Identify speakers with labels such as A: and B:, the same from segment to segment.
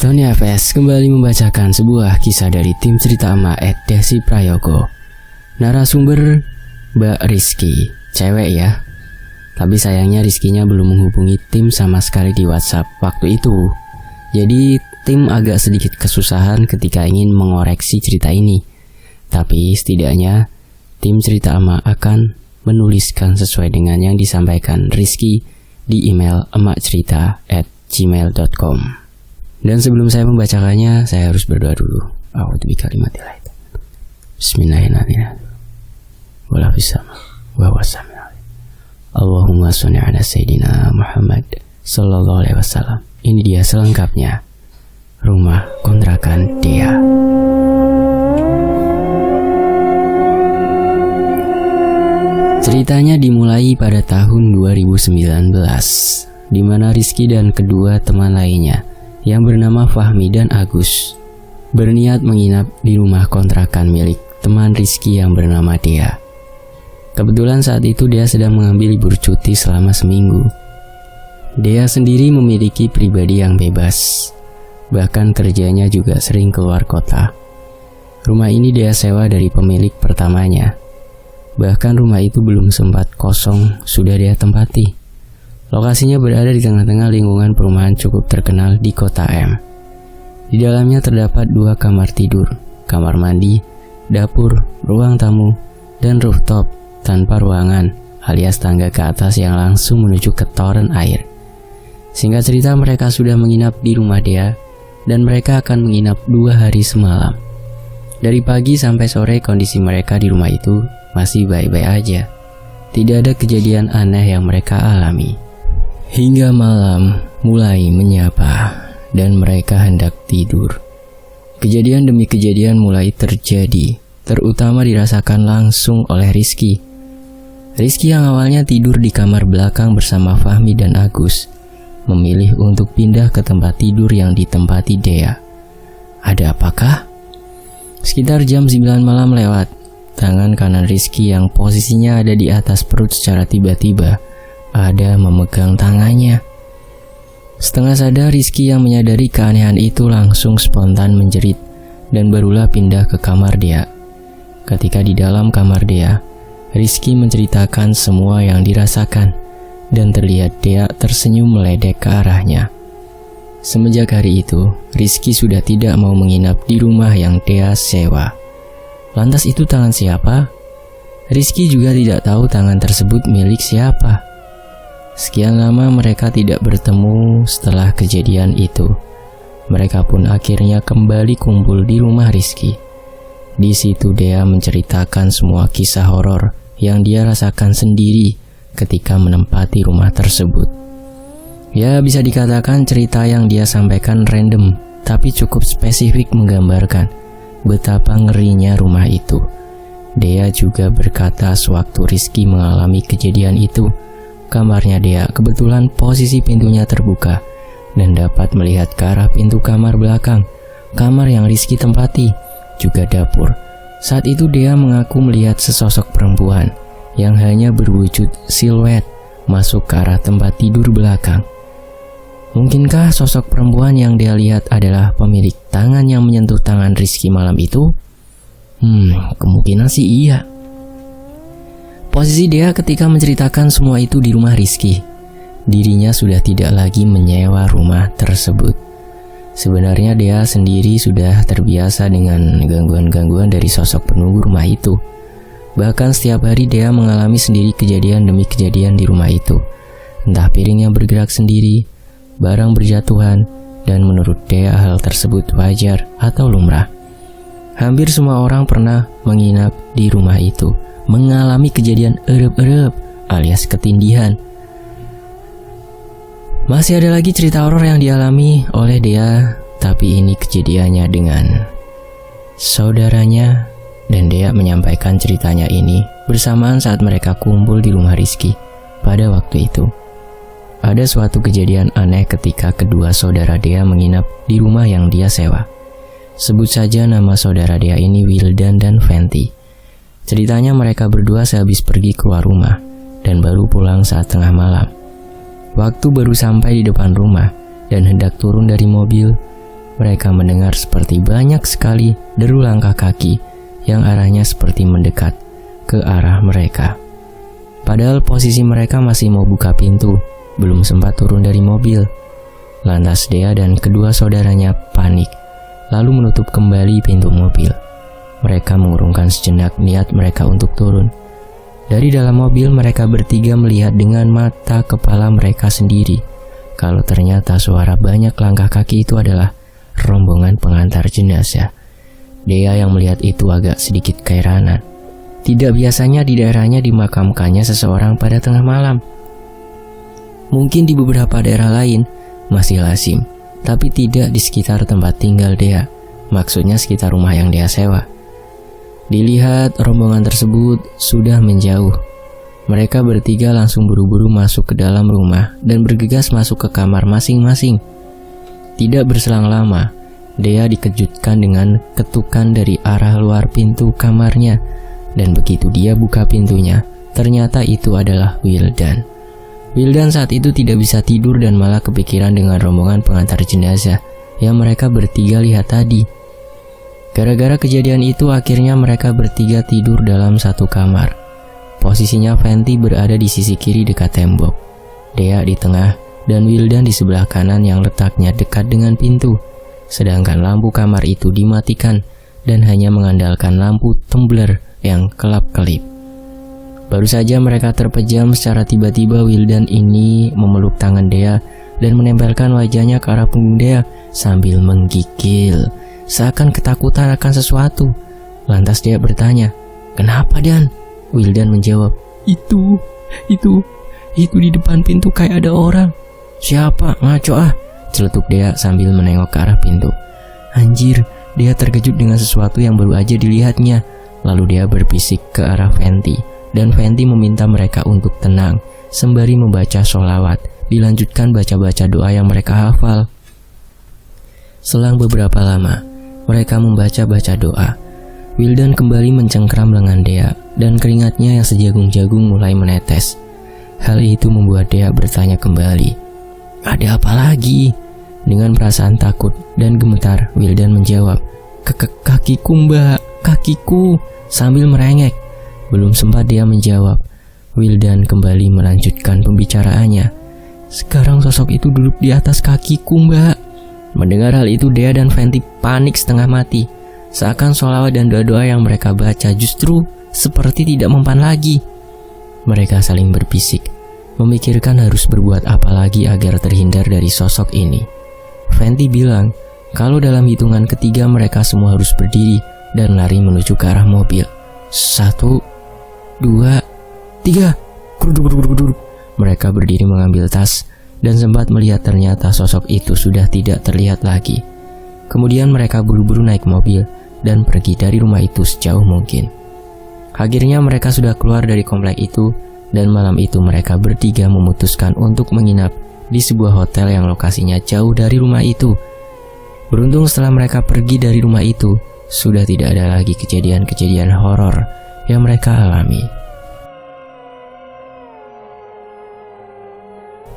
A: Tony FS kembali membacakan sebuah kisah dari tim cerita ama @Desi Prayogo. Narasumber Mbak Rizky, cewek ya. Tapi sayangnya Rizkynya belum menghubungi tim sama sekali di WhatsApp waktu itu. Jadi tim agak sedikit kesusahan ketika ingin mengoreksi cerita ini. Tapi setidaknya tim cerita ama akan menuliskan sesuai dengan yang disampaikan Rizky di email emakcerita@gmail.com. Dan sebelum saya membacakannya, saya harus berdoa dulu. A'udzu bikalimatillah. Bismillahirrahmanirrahim. Wala bisama wa wasami. Allahumma shalli ala sayyidina Muhammad sallallahu alaihi wasallam. Ini dia selengkapnya. Rumah kontrakan Dea. Ceritanya dimulai pada tahun 2019, di mana Rizky dan kedua teman lainnya yang bernama Fahmi dan Agus berniat menginap di rumah kontrakan milik teman Rizky yang bernama Dea. Kebetulan saat itu Dea sedang mengambil libur cuti selama seminggu. Dea sendiri memiliki pribadi yang bebas, bahkan kerjanya juga sering keluar kota. Rumah ini Dea sewa dari pemilik pertamanya. Bahkan rumah itu belum sempat kosong sudah Dea tempati. Lokasinya berada di tengah-tengah lingkungan perumahan cukup terkenal di Kota M. Di dalamnya terdapat 2 kamar tidur, kamar mandi, dapur, ruang tamu, dan rooftop tanpa ruangan alias tangga ke atas yang langsung menuju ke toren air. Singkat cerita, mereka sudah menginap di rumah Dea dan mereka akan menginap 2 hari semalam. Dari pagi sampai sore kondisi mereka di rumah itu masih baik-baik aja. Tidak ada kejadian aneh yang mereka alami. Hingga malam mulai menyapa dan mereka hendak tidur. Kejadian demi kejadian mulai terjadi, terutama dirasakan langsung oleh Rizky. Rizky yang awalnya tidur di kamar belakang bersama Fahmi dan Agus, memilih untuk pindah ke tempat tidur yang ditempati Dea. Ada apakah? Sekitar jam 9 malam lewat, tangan kanan Rizky yang posisinya ada di atas perut secara tiba-tiba ada memegang tangannya. Setengah sadar, Rizky yang menyadari keanehan itu langsung spontan menjerit dan barulah pindah ke kamar Dea. Ketika di dalam kamar Dea, Rizky menceritakan semua yang dirasakan dan terlihat Dea tersenyum meledek ke arahnya. Semenjak hari itu, Rizky sudah tidak mau menginap di rumah yang Dea sewa. Lantas itu tangan siapa? Rizky juga tidak tahu tangan tersebut milik siapa. Sekian lama mereka tidak bertemu setelah kejadian itu. Mereka pun akhirnya kembali kumpul di rumah Rizky. Di situ Dea menceritakan semua kisah horor yang dia rasakan sendiri ketika menempati rumah tersebut. Ya, bisa dikatakan cerita yang dia sampaikan random, tapi cukup spesifik menggambarkan betapa ngerinya rumah itu. Dea juga berkata sewaktu Rizky mengalami kejadian itu, kamarnya Dea kebetulan posisi pintunya terbuka dan dapat melihat ke arah pintu kamar belakang, kamar yang Rizky tempati, juga dapur. Saat itu Dea mengaku melihat sesosok perempuan yang hanya berwujud siluet masuk ke arah tempat tidur belakang. Mungkinkah sosok perempuan yang Dea lihat adalah pemilik tangan yang menyentuh tangan Rizky malam itu? Kemungkinan sih iya. Posisi Dea ketika menceritakan semua itu di rumah Rizky. Dirinya sudah tidak lagi menyewa rumah tersebut. Sebenarnya Dea sendiri sudah terbiasa dengan gangguan-gangguan dari sosok penunggu rumah itu. Bahkan setiap hari Dea mengalami sendiri kejadian demi kejadian di rumah itu. Entah piring yang bergerak sendiri, barang berjatuhan, dan menurut Dea hal tersebut wajar atau lumrah. Hampir semua orang pernah menginap di rumah itu, mengalami kejadian erep-erep alias ketindihan. Masih ada lagi cerita horor yang dialami oleh Dea, tapi ini kejadiannya dengan saudaranya, dan Dea menyampaikan ceritanya ini bersamaan saat mereka kumpul di rumah Rizky pada waktu itu. Ada suatu kejadian aneh ketika kedua saudara Dea menginap di rumah yang dia sewa. Sebut saja nama saudara Dea ini Wildan dan Fenty. Ceritanya mereka berdua sehabis pergi keluar rumah dan baru pulang saat tengah malam. Waktu baru sampai di depan rumah dan hendak turun dari mobil, mereka mendengar seperti banyak sekali deru langkah kaki yang arahnya seperti mendekat ke arah mereka. Padahal posisi mereka masih mau buka pintu, belum sempat turun dari mobil. Lantas Dea dan kedua saudaranya panik, lalu menutup kembali pintu mobil. Mereka mengurungkan sejenak niat mereka untuk turun. Dari dalam mobil mereka bertiga melihat dengan mata kepala mereka sendiri kalau ternyata suara banyak langkah kaki itu adalah rombongan pengantar jenazah. Dea yang melihat itu agak sedikit keheranan. Tidak biasanya di daerahnya dimakamkannya seseorang pada tengah malam. Mungkin di beberapa daerah lain masih lazim, tapi tidak di sekitar tempat tinggal Dea. Maksudnya sekitar rumah yang dia sewa. Dilihat rombongan tersebut sudah menjauh. Mereka bertiga langsung buru-buru masuk ke dalam rumah dan bergegas masuk ke kamar masing-masing. Tidak berselang lama, Dea dikejutkan dengan ketukan dari arah luar pintu kamarnya. Dan begitu dia buka pintunya, ternyata itu adalah Wildan. Wildan saat itu tidak bisa tidur dan malah kepikiran dengan rombongan pengantar jenazah yang mereka bertiga lihat tadi. Gara-gara kejadian itu akhirnya mereka bertiga tidur dalam satu kamar. Posisinya Fenty berada di sisi kiri dekat tembok, Dea di tengah, dan Wildan di sebelah kanan yang letaknya dekat dengan pintu. Sedangkan lampu kamar itu dimatikan dan hanya mengandalkan lampu tumbler yang kelap-kelip. Baru saja mereka terpejam secara tiba-tiba Wildan ini memeluk tangan Dea dan menempelkan wajahnya ke arah punggung Dea sambil menggigil, seakan ketakutan akan sesuatu. Lantas Dea bertanya, "Kenapa, Dan?" Wildan menjawab, Itu di depan pintu kayak ada orang." "Siapa? Ngaco ah," celetuk Dea sambil menengok ke arah pintu. Anjir, Dea terkejut dengan sesuatu yang baru aja dilihatnya. Lalu dia berbisik ke arah Fenty, dan Fenty meminta mereka untuk tenang, sembari membaca sholawat, dilanjutkan baca-baca doa yang mereka hafal. Selang beberapa lama, mereka membaca-baca doa. Wildan kembali mencengkram lengan Dea, dan keringatnya yang sejagung-jagung mulai menetes. Hal itu membuat Dea bertanya kembali, "Ada apa lagi?" Dengan perasaan takut dan gemetar, Wildan menjawab, Kakiku mbak, kakiku," sambil merengek. Belum sempat dia menjawab, Wildan kembali melanjutkan pembicaraannya. "Sekarang sosok itu duduk di atas kakiku mbak." Mendengar hal itu Dea dan Fenty panik setengah mati. Seakan sholawat dan doa-doa yang mereka baca justru seperti tidak mempan lagi. Mereka saling berbisik, memikirkan harus berbuat apa lagi agar terhindar dari sosok ini. Fenty bilang kalau dalam hitungan ketiga mereka semua harus berdiri dan lari menuju ke arah mobil. 1, 2, 3. Kruduk. Mereka berdiri mengambil tas dan sempat melihat ternyata sosok itu sudah tidak terlihat lagi. Kemudian mereka buru-buru naik mobil dan pergi dari rumah itu sejauh mungkin. Akhirnya mereka sudah keluar dari komplek itu, dan malam itu mereka bertiga memutuskan untuk menginap di sebuah hotel yang lokasinya jauh dari rumah itu. Beruntung setelah mereka pergi dari rumah itu, sudah tidak ada lagi kejadian-kejadian horor yang mereka alami.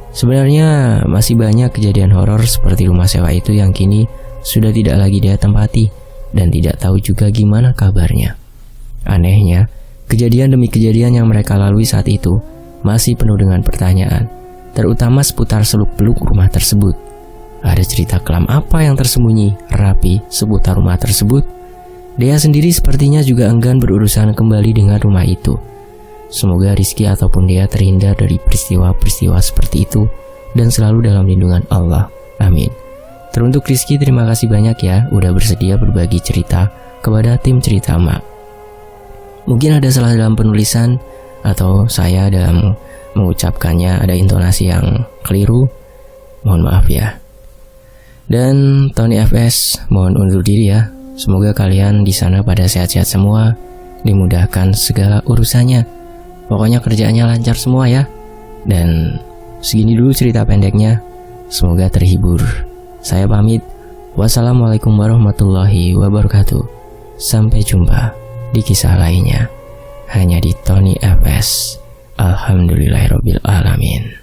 A: Sebenarnya masih banyak kejadian horor seperti rumah sewa itu yang kini sudah tidak lagi dia tempati dan tidak tahu juga gimana kabarnya. Anehnya, kejadian demi kejadian yang mereka lalui saat itu masih penuh dengan pertanyaan, terutama seputar seluk-beluk rumah tersebut. Ada cerita kelam apa yang tersembunyi rapi seputar rumah tersebut? Dea sendiri sepertinya juga enggan berurusan kembali dengan rumah itu. Semoga Rizky ataupun Dea terhindar dari peristiwa-peristiwa seperti itu dan selalu dalam lindungan Allah. Amin. Teruntuk Rizky, terima kasih banyak ya udah bersedia berbagi cerita kepada tim Cerita Mak. Mungkin ada salah dalam penulisan atau saya dalam mengucapkannya ada intonasi yang keliru. Mohon maaf ya. Dan Tony FS mohon undur diri ya. Semoga kalian di sana pada sehat-sehat semua, dimudahkan segala urusannya. Pokoknya kerjaannya lancar semua ya. Dan segini dulu cerita pendeknya. Semoga terhibur. Saya pamit. Wassalamualaikum warahmatullahi wabarakatuh. Sampai jumpa di kisah lainnya hanya di Tony FS. Alhamdulillahirabbil alamin.